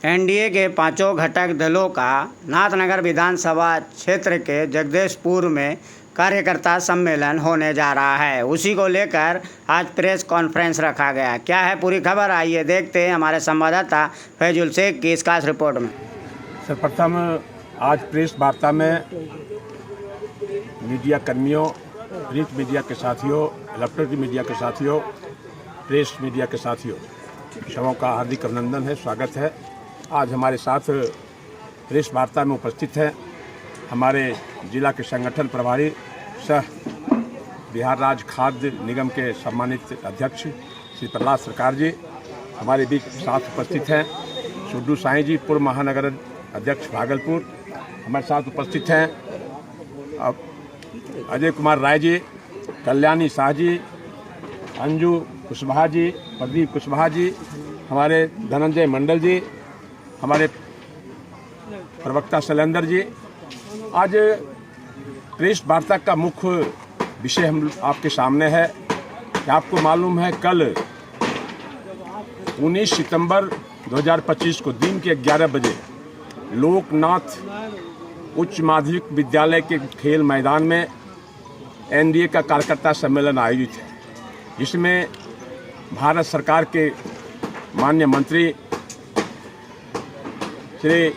NDA के पांचों घटक दलों का नाथनगर विधानसभा क्षेत्र के जगदीशपुर में कार्यकर्ता सम्मेलन होने जा रहा है। उसी को लेकर आज प्रेस कॉन्फ्रेंस रखा गया। क्या है पूरी खबर, आइए देखते हैं हमारे संवाददाता फैजुल शेख की इस खास रिपोर्ट में। सर्वप्रथम आज प्रेस वार्ता में मीडिया कर्मियों, प्रिंट मीडिया के साथियों, इलेक्ट्रॉनिक मीडिया के साथियों, प्रेस मीडिया के साथियों, सबों का हार्दिक अभिनंदन है, स्वागत है। आज हमारे साथ प्रेस वार्ता में उपस्थित हैं हमारे जिला के संगठन प्रभारी सह बिहार राज्य खाद्य निगम के सम्मानित अध्यक्ष श्री प्रहलाद सरकार जी। हमारे बीच साथ उपस्थित हैं सुड्डू साईं जी, पूर्व महानगर अध्यक्ष भागलपुर। हमारे साथ उपस्थित हैं अजय कुमार राय जी, कल्याणी शाह जी, अंजू कुशवाहा जी, प्रदीप कुशवाहा जी, हमारे धनंजय मंडल जी, हमारे प्रवक्ता शैलेंद्र जी। आज प्रेस वार्ता का मुख्य विषय हम आपके सामने है कि आपको मालूम है कल 19 सितंबर 2025 को दिन के 11 बजे लोकनाथ उच्च माध्यमिक विद्यालय के खेल मैदान में एनडीए का कार्यकर्ता सम्मेलन आयोजित है, जिसमें भारत सरकार के माननीय मंत्री श्री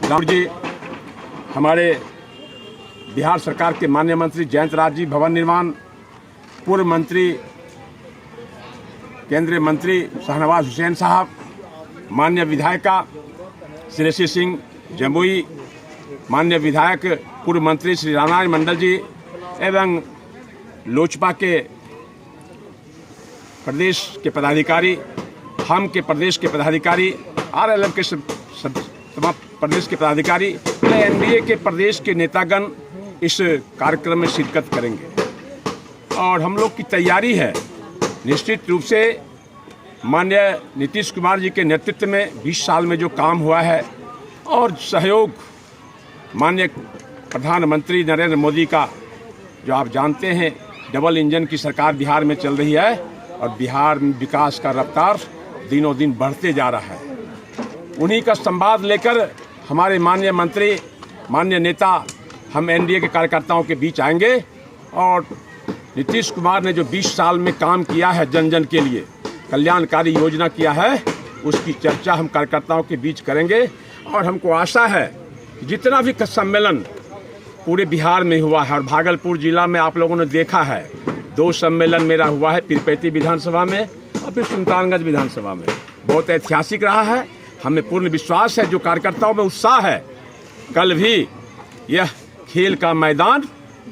राम जी, हमारे बिहार सरकार के माननीय मंत्री जयंत राज जी भवन निर्माण, पूर्व मंत्री केंद्रीय मंत्री शाहनवाज हुसैन साहब, माननीय विधायिका श्रेयसी सिंह जमुई, माननीय विधायक पूर्व मंत्री श्री रामनारायण मंडल जी एवं लोजपा के प्रदेश के पदाधिकारी, हम के प्रदेश के पदाधिकारी, आरएलएफ के तमाम प्रदेश के पदाधिकारी, एनडीए के प्रदेश के नेतागण इस कार्यक्रम में शिरकत करेंगे। और हम लोग की तैयारी है, निश्चित रूप से माननीय नीतीश कुमार जी के नेतृत्व में 20 साल में जो काम हुआ है और सहयोग माननीय प्रधानमंत्री नरेंद्र मोदी का, जो आप जानते हैं डबल इंजन की सरकार बिहार में चल रही है और बिहार में विकास का रफ्तार दिनों दिन बढ़ते जा रहा है। उन्हीं का संवाद लेकर हमारे माननीय मंत्री, माननीय नेता, हम एनडीए के कार्यकर्ताओं के बीच आएंगे और नीतीश कुमार ने जो 20 साल में काम किया है, जन जन के लिए कल्याणकारी योजना किया है, उसकी चर्चा हम कार्यकर्ताओं के बीच करेंगे। और हमको आशा है कि जितना भी सम्मेलन पूरे बिहार में हुआ है, और भागलपुर जिला में आप लोगों ने देखा है 2 सम्मेलन मेरा हुआ है, पीरपैती विधानसभा में और फिर सुल्तानगंज विधानसभा में, बहुत ऐतिहासिक रहा है। हमें पूर्ण विश्वास है, जो कार्यकर्ताओं में उत्साह है, कल भी यह खेल का मैदान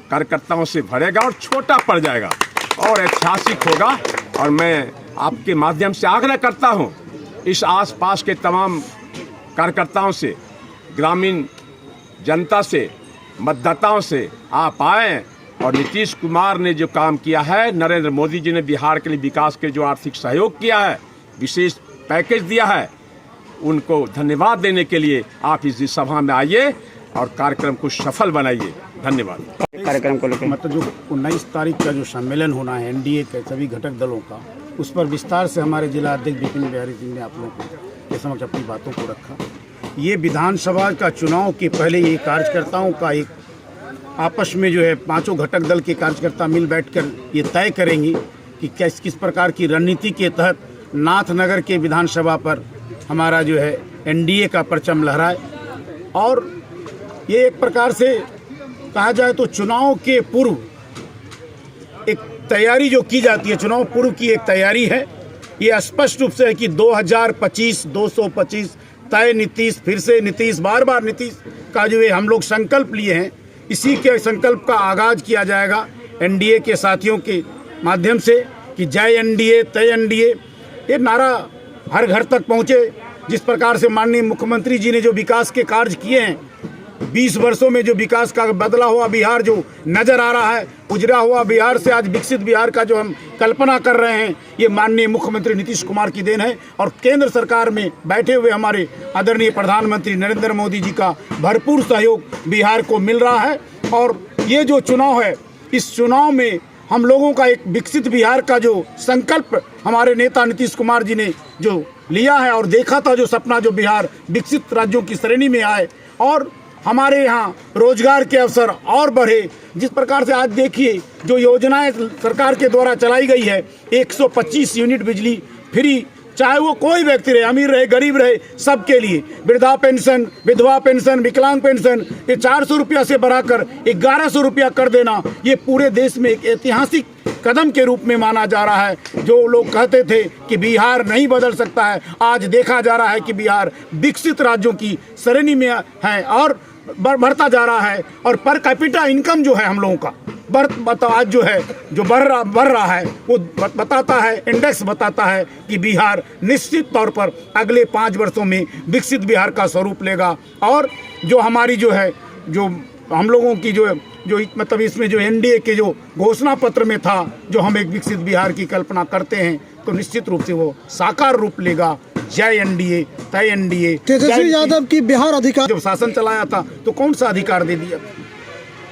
कार्यकर्ताओं से भरेगा और छोटा पड़ जाएगा और ऐतिहासिक होगा। और मैं आपके माध्यम से आग्रह करता हूं इस आसपास के तमाम कार्यकर्ताओं से, ग्रामीण जनता से, मतदाताओं से आप आएँ और नीतीश कुमार ने जो काम किया है, नरेंद्र मोदी जी ने बिहार के लिए विकास के जो आर्थिक सहयोग किया है, विशेष पैकेज दिया है, उनको धन्यवाद देने के लिए आप इस सभा में आइए और कार्यक्रम को सफल बनाइए। धन्यवाद। कार्यक्रम को लेकर मतलब जो 19 तारीख का जो सम्मेलन होना है एनडीए के सभी घटक दलों का, उस पर विस्तार से हमारे जिला अध्यक्ष विपिन बिहारी जी ने आप लोगों के समक्ष अपनी बातों को रखा। ये विधानसभा का चुनाव के पहले ये कार्यकर्ताओं का एक आपस में जो है पांचों घटक दल के कार्यकर्ता मिल बैठकर ये तय करेंगे कि किस प्रकार की रणनीति के तहत नाथनगर के विधानसभा पर हमारा जो है एनडीए का परचम लहराए। और ये एक प्रकार से कहा जाए तो चुनाव के पूर्व एक तैयारी जो की जाती है, चुनाव पूर्व की एक तैयारी है। ये स्पष्ट रूप से है कि 2025 225 तय नीतीश, फिर से नीतीश, बार बार नीतीश का जो है हम लोग संकल्प लिए हैं, इसी के संकल्प का आगाज किया जाएगा एनडीए के साथियों के माध्यम से कि जय एनडीए तय एनडीए। ये नारा हर घर तक पहुँचे। जिस प्रकार से माननीय मुख्यमंत्री जी ने जो विकास के कार्य किए हैं, 20 वर्षों में जो विकास का बदला हुआ बिहार जो नज़र आ रहा है, उजरा हुआ बिहार से आज विकसित बिहार का जो हम कल्पना कर रहे हैं, ये माननीय मुख्यमंत्री नीतीश कुमार की देन है। और केंद्र सरकार में बैठे हुए हमारे आदरणीय प्रधानमंत्री नरेंद्र मोदी जी का भरपूर सहयोग बिहार को मिल रहा है। और ये जो चुनाव है, इस चुनाव में हम लोगों का एक विकसित बिहार का जो संकल्प हमारे नेता नीतीश कुमार जी ने जो लिया है और देखा था जो सपना, जो बिहार विकसित राज्यों की श्रेणी में आए और हमारे यहाँ रोजगार के अवसर और बढ़े। जिस प्रकार से आज देखिए जो योजनाएं सरकार के द्वारा चलाई गई है, 125 यूनिट बिजली फ्री, चाहे वो कोई व्यक्ति रहे, अमीर रहे गरीब रहे, सबके लिए। वृद्धा पेंशन, विधवा पेंशन, विकलांग पेंशन, ये 400 रुपया से बढ़ाकर 1100 रुपया कर देना, ये पूरे देश में एक ऐतिहासिक कदम के रूप में माना जा रहा है। जो लोग कहते थे कि बिहार नहीं बदल सकता है, आज देखा जा रहा है कि बिहार विकसित राज्यों की श्रेणी में है और बढ़ता जा रहा है। और पर कैपिटा इनकम जो है हम लोगों का आज जो है जो बढ़ रहा है, वो बताता है, इंडेक्स बताता है कि बिहार निश्चित तौर पर अगले 5 वर्षों में विकसित बिहार का स्वरूप लेगा। और जो हमारी जो है जो हम लोगों की जो मतलब इसमें जो एनडीए के जो घोषणा पत्र में था, जो हम एक विकसित बिहार की कल्पना करते हैं, तो निश्चित रूप से वो साकार रूप लेगा। जय एनडीए, तय एनडीए। तेजस्वी यादव की बिहार अधिकार जब शासन चलाया था तो कौन सा अधिकार दे दिया,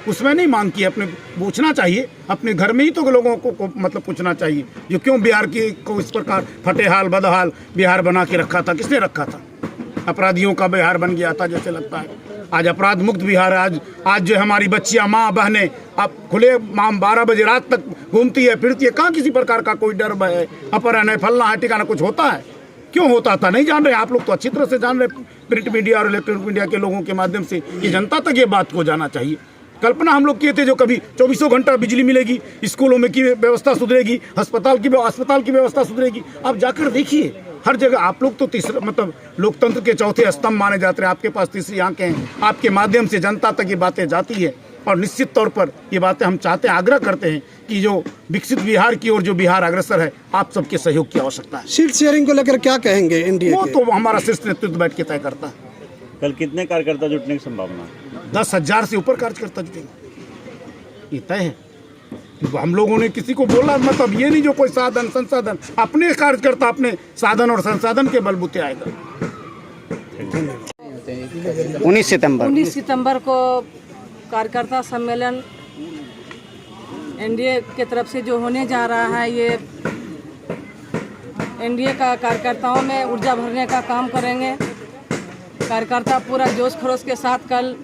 उसमें नहीं मांग की। अपने पूछना चाहिए, अपने घर में ही तो लोगों को मतलब पूछना चाहिए जो क्यों बिहार की को इस प्रकार फटेहाल बदहाल बिहार बना के रखा था, किसने रखा था? अपराधियों का बिहार बन गया था जैसे लगता है। आज अपराध मुक्त बिहार है। आज जो हमारी बच्चियां, माँ बहनें अब खुले माम 12 बजे रात तक घूमती है, फिरती है, कहाँ किसी प्रकार का कोई डर है, अपहरण है, फलना है, ठिकाना कुछ होता है? क्यों होता था नहीं जान रहे आप लोग, तो अच्छी तरह से जान रहे। प्रिंट मीडिया और इलेक्ट्रॉनिक मीडिया के लोगों के माध्यम से ये जनता तक ये बात को जाना चाहिए। कल्पना हम लोग किए थे जो कभी 24 घंटा बिजली मिलेगी, स्कूलों में की व्यवस्था सुधरेगी, अस्पताल की व्यवस्था सुधरेगी। अब जाकर देखिए हर जगह आप लोग तो तीसरा मतलब लोकतंत्र के चौथे स्तंभ माने जाते हैं। आपके पास तीसरी आंखें हैं, आपके माध्यम से जनता तक ये बातें जाती है और निश्चित तौर पर ये बातें हम चाहते हैं, आग्रह करते हैं कि जो विकसित बिहार की ओर जो बिहार अग्रसर है, आप सबके सहयोग की आवश्यकता है। सीट शेयरिंग को लेकर क्या कहेंगे एनडीए? वो तो हमारा शीर्ष नेतृत्व बैठ के तय करता है। कल कितने कार्यकर्ता जुटने की संभावना? 10,000 से ऊपर कार्यकर्ता जुटेंगे, ये तय है। हम लोगों ने किसी को बोला मतलब ये नहीं जो कोई साधन संसाधन, अपने कार्यकर्ता अपने साधन और संसाधन के बलबूते आएगा। 19 सितंबर को कार्यकर्ता सम्मेलन एनडीए के तरफ से जो होने जा रहा है, ये एनडीए का कार्यकर्ताओं में ऊर्जा भरने का काम करेंगे। कार्यकर्ता पूरा जोश खरोश के साथ कल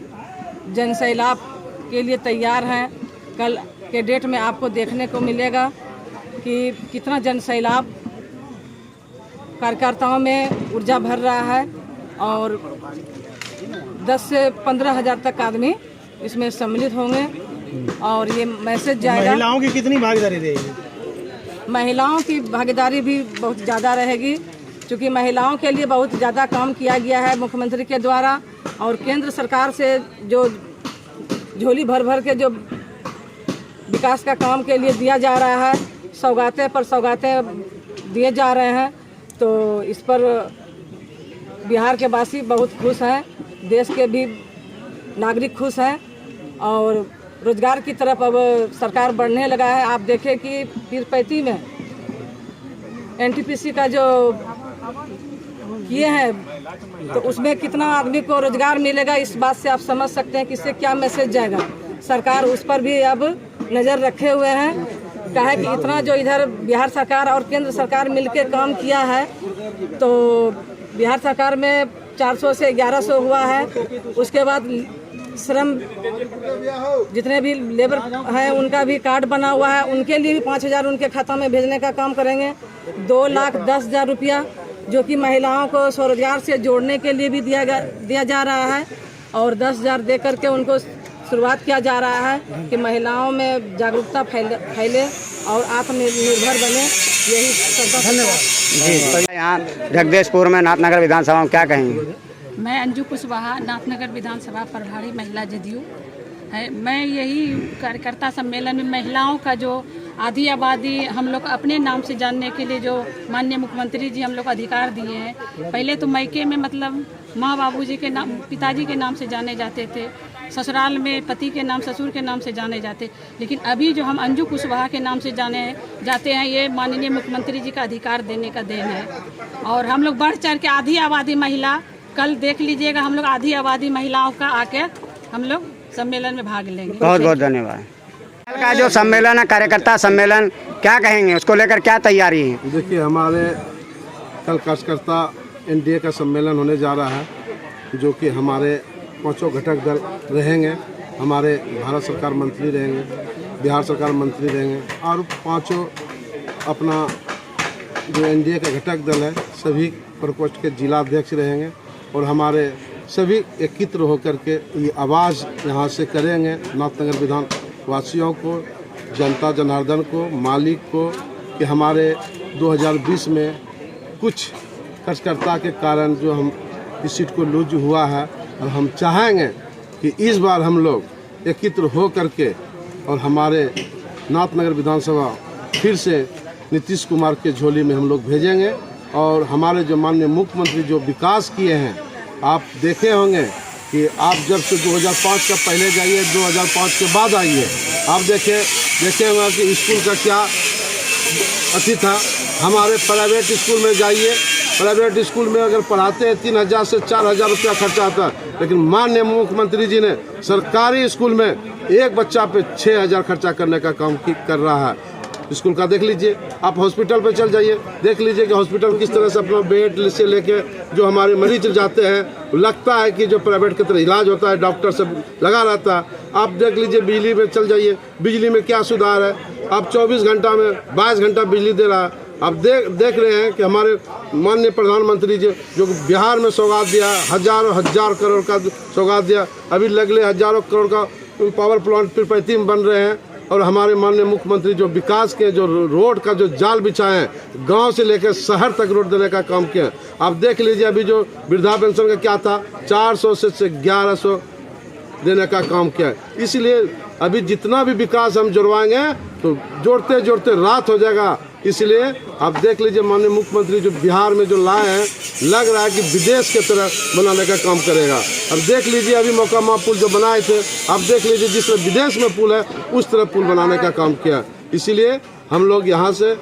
जनसैलाब के लिए तैयार हैं। कल के डेट में आपको देखने को मिलेगा कि कितना जनसैलाब कार्यकर्ताओं में ऊर्जा भर रहा है और 10 से 15 हज़ार तक आदमी इसमें सम्मिलित होंगे। और ये मैसेज जाएगा। महिलाओं की कितनी भागीदारी रहेगी? महिलाओं की भागीदारी भी बहुत ज़्यादा रहेगी, क्योंकि महिलाओं के लिए बहुत ज़्यादा काम किया गया है मुख्यमंत्री के द्वारा। और केंद्र सरकार से जो झोली भर भर के जो विकास का काम के लिए दिया जा रहा है, सौगातें पर सौगातें दिए जा रहे हैं, तो इस पर बिहार के वासी बहुत खुश हैं, देश के भी नागरिक खुश हैं और रोजगार की तरफ अब सरकार बढ़ने लगा है। आप देखें कि पीरपैंती में एनटीपीसी का जो किए हैं, तो उसमें कितना आदमी को रोजगार मिलेगा, इस बात से आप समझ सकते हैं कि इससे क्या मैसेज जाएगा। सरकार उस पर भी अब नज़र रखे हुए हैं। कहा है कि इतना जो इधर बिहार सरकार और केंद्र सरकार मिलकर काम किया है, तो बिहार सरकार में 400 से 1100 हुआ है। उसके बाद श्रम जितने भी लेबर हैं उनका भी कार्ड बना हुआ है, उनके लिए भी 5,000 उनके खाता में भेजने का काम करेंगे। 2,10,000 रुपया जो कि महिलाओं को स्वरोजगार से जोड़ने के लिए भी दिया जा रहा है और 10,000 दे करके उनको शुरुआत किया जा रहा है कि महिलाओं में जागरूकता फैले और आत्मनिर्भर बने। यही धन्यवाद जी। तो यहाँ जगदीशपुर में नाथनगर विधानसभा में क्या कहेंगे? मैं अंजू कुशवाहा, नाथनगर विधानसभा प्रभारी महिला जदयू है। मैं यही कार्यकर्ता सम्मेलन में महिलाओं का जो आधी आबादी हम लोग अपने नाम से जानने के लिए जो माननीय मुख्यमंत्री जी हम लोग अधिकार दिए हैं। पहले तो मायके में मतलब माँ बाबूजी के नाम, पिताजी के नाम से जाने जाते थे, ससुराल में पति के नाम, ससुर के नाम से जाने जाते, लेकिन अभी जो हम अंजू कुशवाहा के नाम से जाने जाते हैं, ये माननीय मुख्यमंत्री जी का अधिकार देने का देन है। और हम लोग बढ़ चढ़ के आधी आबादी महिला, कल देख लीजिएगा हम लोग आधी आबादी महिलाओं का आके हम लोग सम्मेलन में भाग लेंगे। बहुत बहुत धन्यवाद। कल का जो सम्मेलन है कार्यकर्ता सम्मेलन, क्या कहेंगे, उसको लेकर क्या तैयारी है? देखिए, हमारे कल कार्यकर्ता एनडीए का सम्मेलन होने जा रहा है, जो कि हमारे पांचों घटक दल रहेंगे। हमारे भारत सरकार मंत्री रहेंगे, बिहार सरकार मंत्री रहेंगे और पांचों अपना जो एनडीए का घटक दल है सभी प्रकोष्ठ के जिला अध्यक्ष रहेंगे और हमारे सभी एकत्र होकर के ये आवाज़ यहाँ से करेंगे नाथनगर विधान वासियों को, जनता जनार्दन को, मालिक को, कि हमारे 2020 में कुछ कार्यकर्ता के कारण जो हम इस सीट को लूज हुआ है और हम चाहेंगे कि इस बार हम लोग एकत्र हो करके और हमारे नाथनगर विधानसभा फिर से नीतीश कुमार के झोली में हम लोग भेजेंगे। और हमारे जो माननीय मुख्यमंत्री जो विकास किए हैं, आप देखे होंगे कि आप जब से 2005 का पहले जाइए, 2005 के बाद आइए, आप देखे होंगे कि स्कूल का क्या अति था। हमारे प्राइवेट स्कूल में जाइए, प्राइवेट स्कूल में अगर पढ़ाते हैं 3000 से 4000 रुपया खर्चा आता है, लेकिन माननीय मुख्यमंत्री जी ने सरकारी स्कूल में एक बच्चा पे 6000 खर्चा करने का काम कर रहा है। स्कूल का देख लीजिए, आप हॉस्पिटल पे चल जाइए, देख लीजिए कि हॉस्पिटल किस तरह से अपना बेड से लेके जो हमारे मरीज जाते हैं, लगता है कि जो प्राइवेट की तरह इलाज होता है, डॉक्टर सब लगा रहता है। आप देख लीजिए, बिजली में चल जाइए, बिजली में क्या सुधार है। आप 24 घंटा में 22 घंटा बिजली दे रहा है। आप देख रहे हैं कि हमारे माननीय प्रधानमंत्री जी जो बिहार में सौगात दिया, हजार करोड़ का सौगात दिया, अभी लगले हजारों करोड़ का पावर प्लांट तिरुपति में बन रहे हैं। और हमारे माननीय मुख्यमंत्री जो विकास के जो रोड का जो जाल बिछाए हैं, गांव से लेकर शहर तक रोड देने का काम किया। आप देख लीजिए, अभी जो वृद्धा पेंशन का क्या था, 400 से 1100 देने का काम किया। इसलिए अभी जितना भी विकास हम जुड़वाएंगे तो जोड़ते जोड़ते रात हो जाएगा। इसलिए आप देख लीजिए, माननीय मुख्यमंत्री जो बिहार में जो लाए हैं, लग रहा है कि विदेश के तरह बनाने का काम करेगा। अब देख लीजिए, अभी मोकामा पुल जो बनाए थे, आप देख लीजिए जिस तरह विदेश में पुल है उस तरह पुल बनाने का काम किया। इसीलिए हम लोग यहाँ से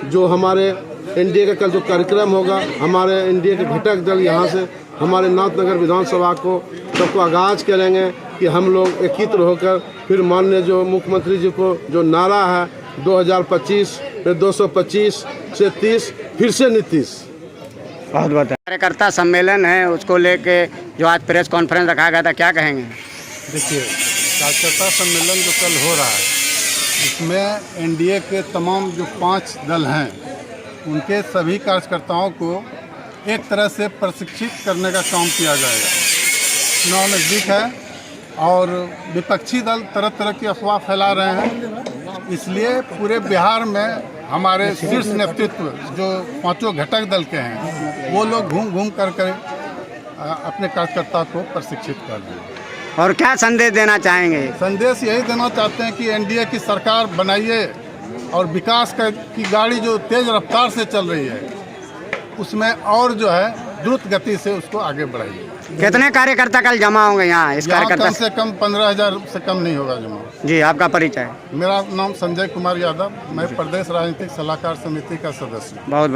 जो हमारे एनडीए का कल जो कार्यक्रम होगा, हमारे एनडीए के घटक दल यहाँ से हमारे नाथनगर विधानसभा को सबको आगाज करेंगे कि हम लोग एकत्र होकर फिर माननीय जो मुख्यमंत्री जी को जो नारा है 2025 फिर 225 से 30 फिर से नीतीश। बहुत बहुत कार्यकर्ता सम्मेलन है, उसको लेके जो आज प्रेस कॉन्फ्रेंस रखा गया था, क्या कहेंगे? देखिए, कार्यकर्ता सम्मेलन जो कल हो रहा है, इसमें एनडीए के तमाम जो 5 दल हैं उनके सभी कार्यकर्ताओं को एक तरह से प्रशिक्षित करने का काम किया जाएगा। चुनाव नज़दीक है और विपक्षी दल तरह तरह की अफवाह फैला रहे हैं, इसलिए पूरे बिहार में हमारे शीर्ष नेतृत्व जो 5 घटक दल के हैं, वो लोग घूम घूम कर अपने कार्यकर्ता को प्रशिक्षित कर रहे हैं। और क्या संदेश देना चाहेंगे? संदेश यही देना चाहते हैं कि एनडीए की सरकार बनाइए और विकास की गाड़ी जो तेज़ रफ्तार से चल रही है उसमें और जो है द्रुत गति से उसको आगे बढ़ाइए। कितने कार्यकर्ता कल जमा होंगे यहाँ इस कार्यकर्ता? कम से कम 15,000 से कम नहीं होगा जमा। जी, आपका परिचय? मेरा नाम संजय कुमार यादव, मैं प्रदेश राजनीतिक सलाहकार समिति का सदस्य हूँ। बहुत